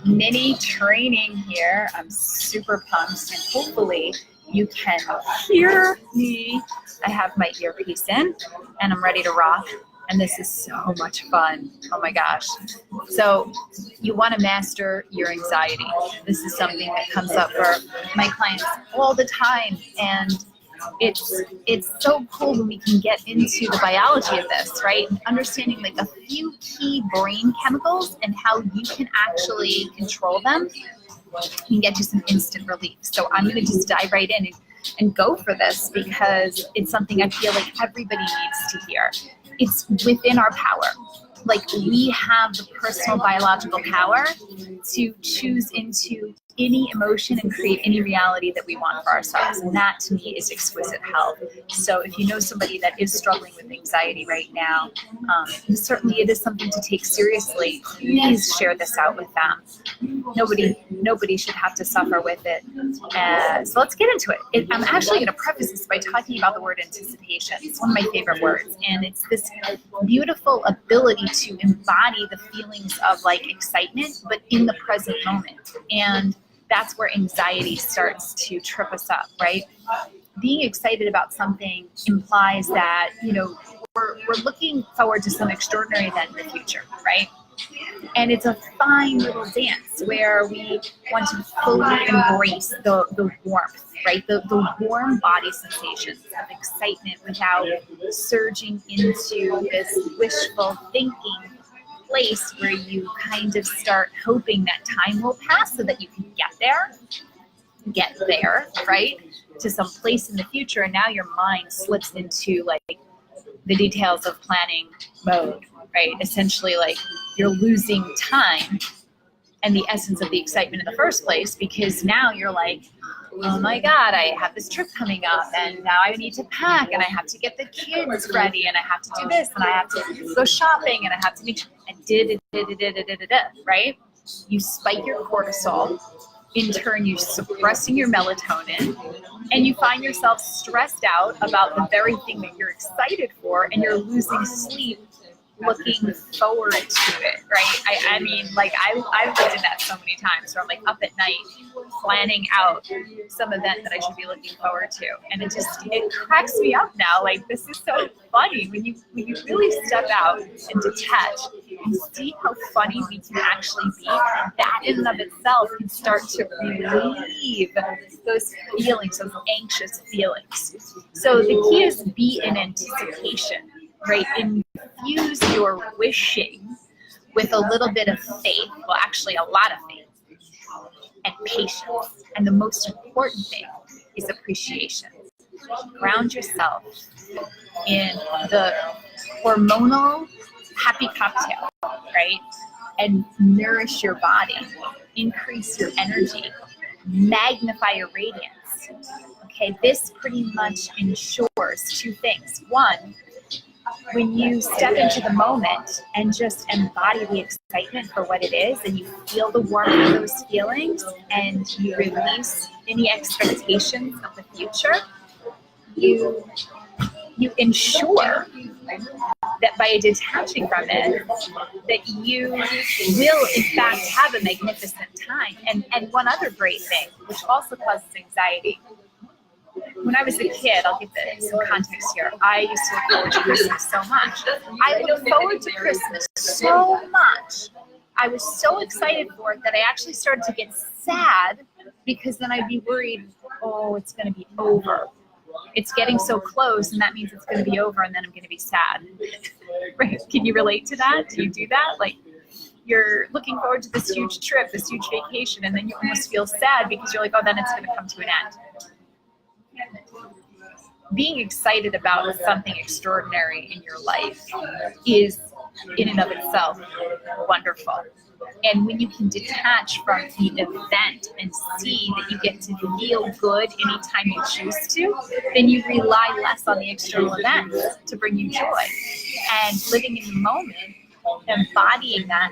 mini training here. I'm super pumped, and hopefully you can hear me. I have my earpiece in and I'm ready to rock, and this is so much fun. Oh my gosh. So you want to master your anxiety. This is something that comes up for my clients all the time, and it's so cool when we can get into the biology of this, right? Understanding like a few key brain chemicals and how you can actually control them can get you some instant relief. So I'm going to just dive right in and go for this, because it's something I feel like everybody needs to hear. It's within our power. Like, we have the personal biological power to choose into any emotion and create any reality that we want for ourselves. And that, to me, is exquisite health. So if you know somebody that is struggling with anxiety right now, certainly it is something to take seriously. Please share this out with them. Nobody should have to suffer with it. So let's get into it. I'm actually going to preface this by talking about the word anticipation. It's one of my favorite words. And it's this beautiful ability to embody the feelings of like excitement, but in the present moment. And that's where anxiety starts to trip us up, right? Being excited about something implies that, we're looking forward to some extraordinary event in the future, right? And it's a fine little dance where we want to fully embrace the warmth, right? The warm body sensations of excitement without surging into this wishful thinking place where you kind of start hoping that time will pass so that you can get there, right? To some place in the future. And now your mind slips into like the details of planning mode, right? Essentially, like, you're losing time and the essence of the excitement in the first place, because now you're like, oh my God, I have this trip coming up, and now I need to pack, and I have to get the kids ready, and I have to do this, and I have to go shopping, and I have to make sure, and right? You spike your cortisol. In turn, you're suppressing your melatonin, and you find yourself stressed out about the very thing that you're excited for, and you're losing sleep looking forward to it, right? I mean, like, I've lived in that so many times where I'm like up at night planning out some event that I should be looking forward to. And it cracks me up now. Like, this is so funny when you really step out and detach and see how funny we can actually be. That in and of itself can start to relieve those feelings, those anxious feelings. So the key is be in anticipation, right? Infuse your wishing with a little bit of faith, well, actually a lot of faith, and patience. And the most important thing is appreciation. Ground yourself in the hormonal happy cocktail, right? And nourish your body, increase your energy, magnify your radiance. Okay, this pretty much ensures two things. One, when you step into the moment and just embody the excitement for what it is, and you feel the warmth of those feelings, and you release any expectations of the future, you ensure that by detaching from it, that you will in fact have a magnificent time. And one other great thing, which also causes anxiety. When I was a kid, I'll give some context here. I used to look forward to Christmas so much. I looked forward to Christmas so much. I was so excited for it that I actually started to get sad, because then I'd be worried, oh, it's going to be over. It's getting so close, and that means it's going to be over, and then I'm going to be sad. Right? Can you relate to that? Do you do that? Like, you're looking forward to this huge trip, this huge vacation, and then you almost feel sad because you're like, oh, then it's going to come to an end. Being excited about something extraordinary in your life is, in and of itself, wonderful. And when you can detach from the event and see that you get to feel good anytime you choose to, then you rely less on the external events to bring you joy. And living in the moment, embodying that,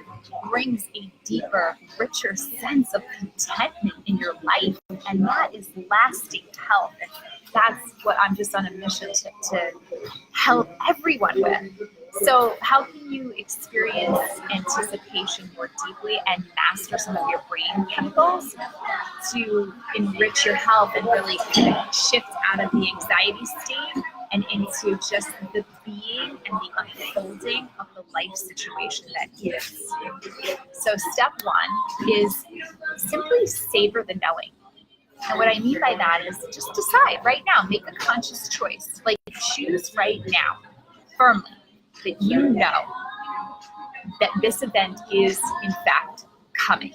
brings a deeper, richer sense of contentment in your life. And that is lasting health. And that's what I'm just on a mission to help everyone with. So how can you experience anticipation more deeply and master some of your brain chemicals to enrich your health and really kind of shift out of the anxiety state and into just the being and the unfolding of the life situation that is? So step one is simply savor the knowing. And what I mean by that is just decide right now, make a conscious choice. Like choose right now, firmly, that you know that this event is in fact coming.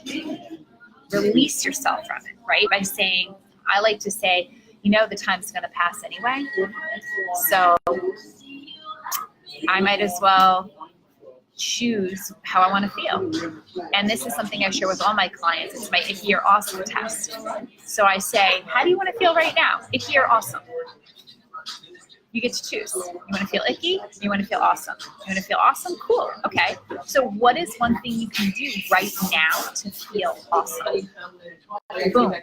Release yourself from it, right? By saying, I like to say, you know, the time's gonna pass anyway. So I might as well choose how I want to feel. And this is something I share with all my clients. It's my icky or awesome test. So I say, how do you want to feel right now? Icky or awesome? You get to choose. You want to feel icky? You want to feel awesome? You want to feel awesome? Cool. Okay. So what is one thing you can do right now to feel awesome? Boom.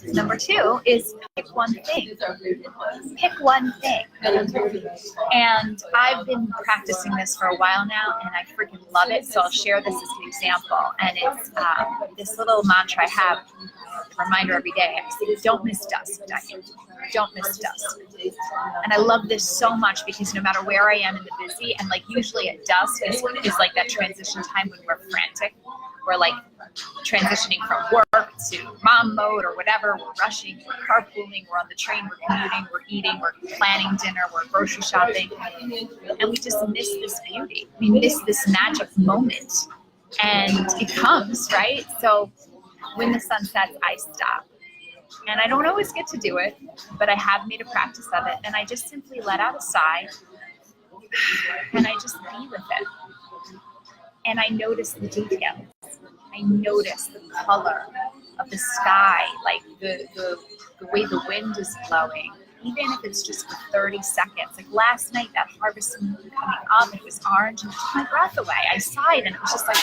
Number two is pick one thing. Pick one thing. And I've been practicing this for a while now, and I freaking love it. So I'll share this as an example. And it's this little mantra I have, a reminder every day. I say, don't miss dusk, Dianne. Don't miss dusk. And I love this so much because no matter where I am in the busy, and like usually at dusk is like that transition time when we're frantic. We're like transitioning from work to mom mode or whatever. We're rushing, we're carpooling, we're on the train, we're commuting, we're eating, we're planning dinner, we're grocery shopping. And we just miss this beauty. We miss this magic moment. And it comes, right? So when the sun sets, I stop. And I don't always get to do it, but I have made a practice of it. And I just simply let out a sigh and I just be with it. And I notice the details. I notice the color of the sky, like the way the wind is blowing, even if it's just for 30 seconds. Like last night, that harvest moon coming up, it was orange and it took my breath away. I sighed and it was just like,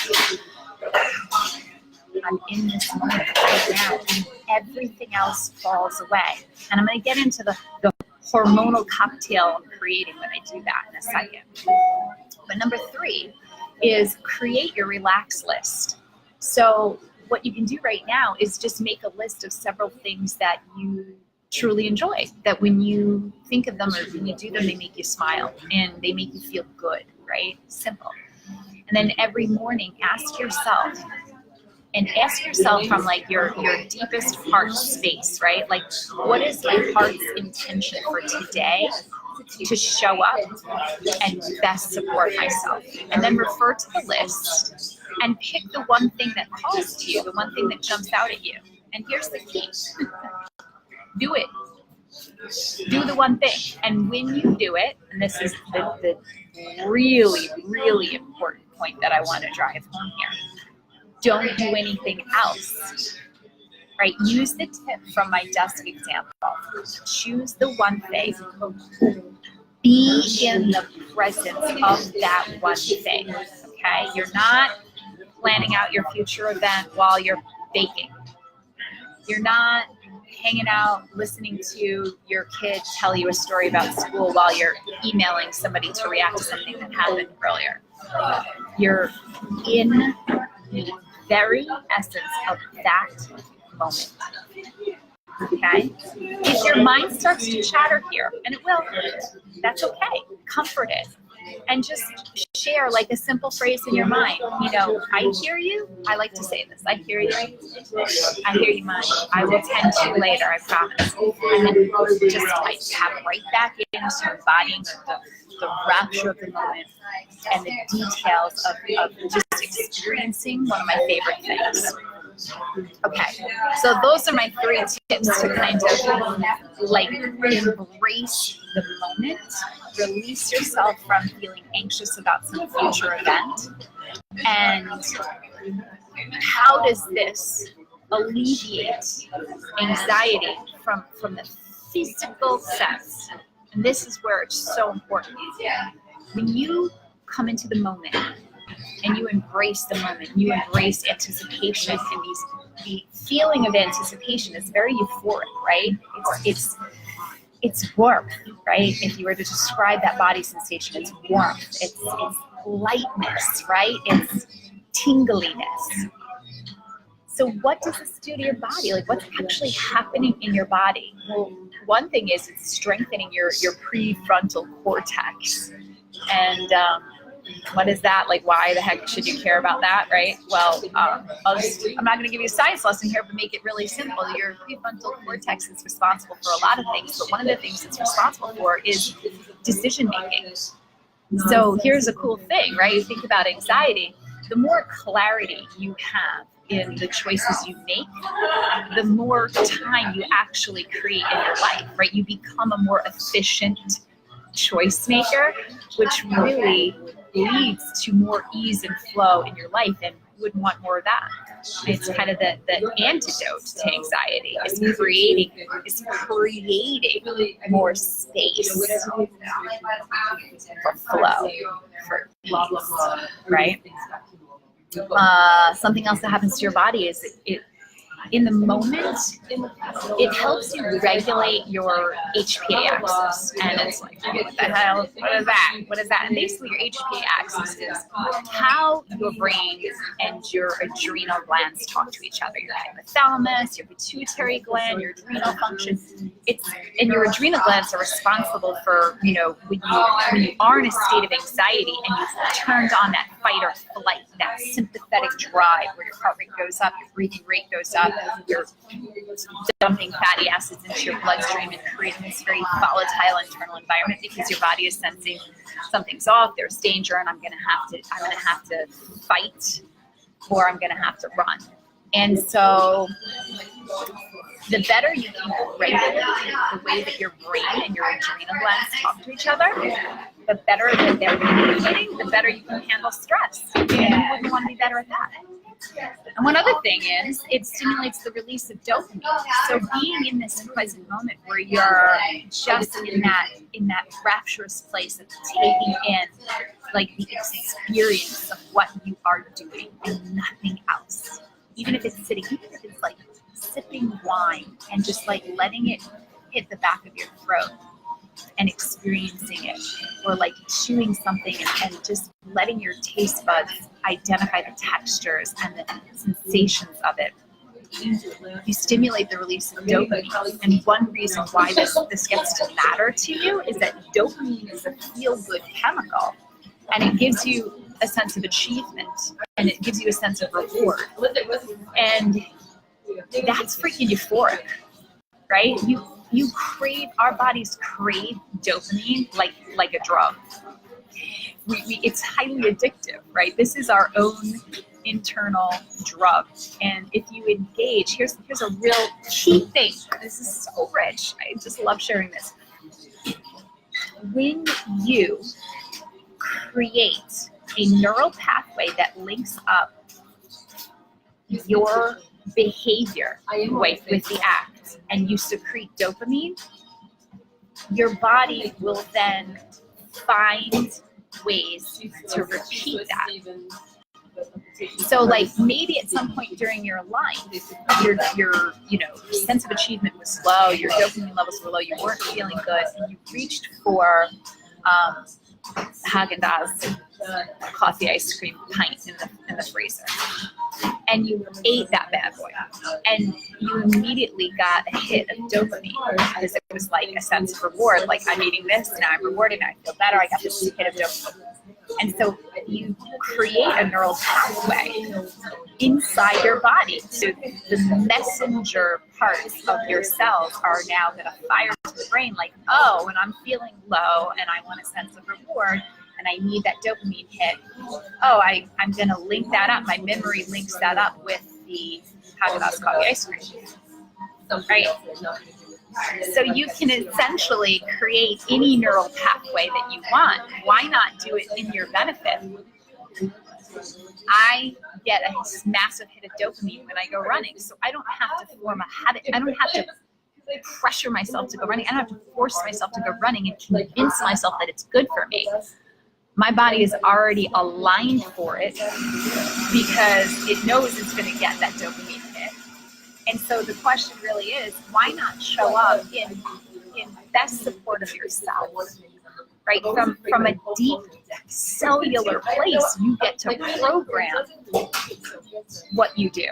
I'm in this moment right now, and everything else falls away. And I'm going to get into the hormonal cocktail I'm creating when I do that in a second. But number three is create your relax list. So what you can do right now is just make a list of several things that you truly enjoy, that when you think of them or when you do them, they make you smile and they make you feel good, right? Simple. And then every morning, ask yourself from like your deepest heart space, right? Like, what is my heart's intention for today to show up and best support myself? And then refer to the list and pick the one thing that calls to you, the one thing that jumps out at you. And here's the key. Do it. Do the one thing. And when you do it, and this is the really, really important point that I want to drive home here, don't do anything else, right? Use the tip from my desk example. Choose the one thing. Be in the presence of that one thing, okay? You're not planning out your future event while you're baking. You're not hanging out listening to your kid tell you a story about school while you're emailing somebody to react to something that happened earlier. You're in the very essence of that moment. Okay? If your mind starts to chatter here, and it will, that's okay. Comfort it. And just share like a simple phrase in your mind. You know, I hear you. I like to say this. I hear you. I hear you, Mom. I will tend to later, I promise. And then just like tap right back into embodying the rapture of the moment and the details of just experiencing one of my favorite things. Okay, so those are my three tips to kind of like embrace the moment, release yourself from feeling anxious about some future event, and how does this alleviate anxiety from the physical sense? And this is where it's so important. When you come into the moment and you embrace the moment, you embrace anticipation, and the feeling of anticipation is very euphoric, right? It's it's warmth, right? If you were to describe that body sensation, it's warmth, it's lightness, right? It's tingliness. So what does this do to your body? Like, what's actually happening in your body? Well, one thing is it's strengthening your prefrontal cortex. And what is that? Like, why the heck should you care about that, right? Well, I'm not going to give you a science lesson here, but make it really simple. Your prefrontal cortex is responsible for a lot of things, but one of the things it's responsible for is decision making. So here's a cool thing, right? You think about anxiety. The more clarity you have in the choices you make, the more time you actually create in your life, right? You become a more efficient choice maker, which really leads to more ease and flow in your life, and you wouldn't want more of that. It's kind of the antidote to anxiety is creating more space for flow, for ease, right? Something else that happens to your body is it in the moment, it helps you regulate your HPA axis. And it's like, what the hell? What is that? What is that? And basically your HPA axis is how your brain and your adrenal glands talk to each other. Your hypothalamus, your pituitary gland, your adrenal function. And your adrenal glands are responsible for, when you are in a state of anxiety and you've turned on that fight or flight, that sympathetic drive where your heart rate goes up, your breathing rate goes up, you're dumping fatty acids into your bloodstream and creating this very volatile internal environment because your body is sensing something's off, there's danger, and I'm gonna have to fight, or I'm gonna have to run. And so the better you can regulate the way that your brain and your adrenal glands talk to each other, the better that they're communicating, the better you can handle stress. And you wouldn't want to be better at that. And one other thing is, it stimulates the release of dopamine. So being in this present moment where you're just in that rapturous place of taking in like the experience of what you are doing and nothing else. Even if it's sitting, even if it's like sipping wine and just like letting it hit the back of your throat and experiencing it, or like chewing something and just letting your taste buds identify the textures and the sensations of it. You stimulate the release of dopamine. And one reason why this gets to matter to you is that dopamine is a feel-good chemical, and it gives you a sense of achievement, and it gives you a sense of reward. And that's freaking euphoric, right? Our bodies crave dopamine like a drug. It's highly addictive, right? This is our own internal drug. And if you engage, here's a real key thing. This is so rich. I just love sharing this. When you create a neural pathway that links up your behavior with the act, and you secrete dopamine, your body will then find ways to repeat that. So like maybe at some point during your life, your sense of achievement was low, your dopamine levels were low, you weren't feeling good, and you reached for Haagen-Dazs coffee ice cream pint in the freezer, and you ate that bad boy, and you immediately got a hit of dopamine because it was like a sense of reward, like I'm eating this, now I'm rewarded, now I feel better, I got this hit of dopamine. And so you create a neural pathway inside your body. So the messenger parts of your cells are now going to fire to the brain like, oh, when I'm feeling low and I want a sense of reward and I need that dopamine hit, oh, I'm going to link that up. My memory links that up with the Haagen-Dazs coffee ice cream. Right? So you can essentially create any neural pathway that you want. Why not do it in your benefit? I get a massive hit of dopamine when I go running, so I don't have to form a habit. I don't have to pressure myself to go running. I don't have to force myself to go running and convince myself that it's good for me. My body is already aligned for it because it knows it's going to get that dopamine hit. And so the question really is, why not show up in in best support of yourself, right? From a deep cellular place, you get to program what you do.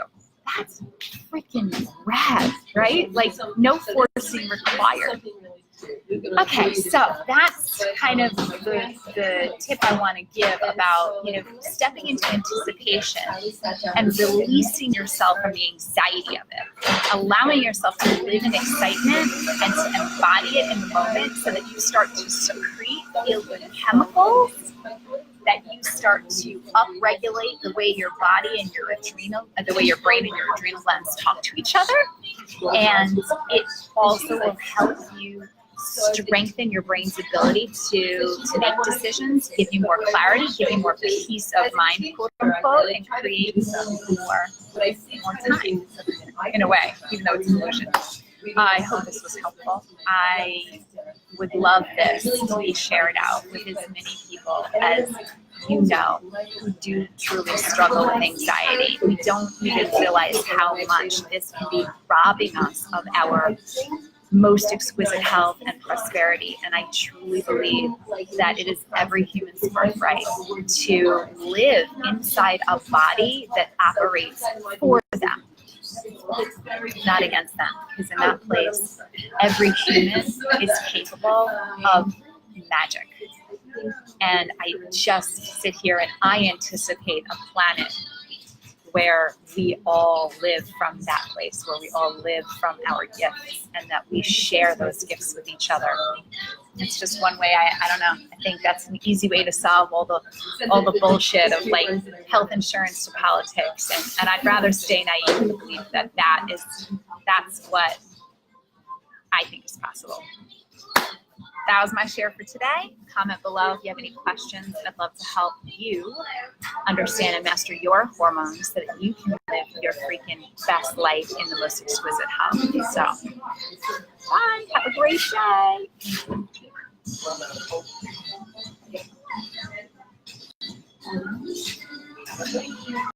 That's freaking rad, right? Like no forcing required. Okay, so that's kind of the tip I want to give about, stepping into anticipation and releasing yourself from the anxiety of it, allowing yourself to live in excitement and to embody it in the moment so that you start to secrete feel-good chemicals, that you start to upregulate the way your body and the way your brain and your adrenal glands talk to each other. And it also will help you strengthen your brain's ability to make decisions, give you more clarity, give you more peace of mind, quote unquote, and create more time, in a way, even though it's an illusion. I hope this was helpful. I would love this to be shared out with as many people as who do truly struggle with anxiety. We don't even realize how much this can be robbing us of our most exquisite health and prosperity. And I truly believe that it is every human's birthright to live inside a body that operates for them, not against them. Because in that place, every human is capable of magic. And I just sit here and I anticipate a planet where we all live from that place, where we all live from our gifts, and that we share those gifts with each other. It's just one way. I don't know. I think that's an easy way to solve all the bullshit of like health insurance to politics, and I'd rather stay naive and believe that that's what I think is possible. That was my share for today. Comment below if you have any questions. I'd love to help you understand and master your hormones so that you can live your freaking best life in the most exquisite health. So, bye. Have a great day.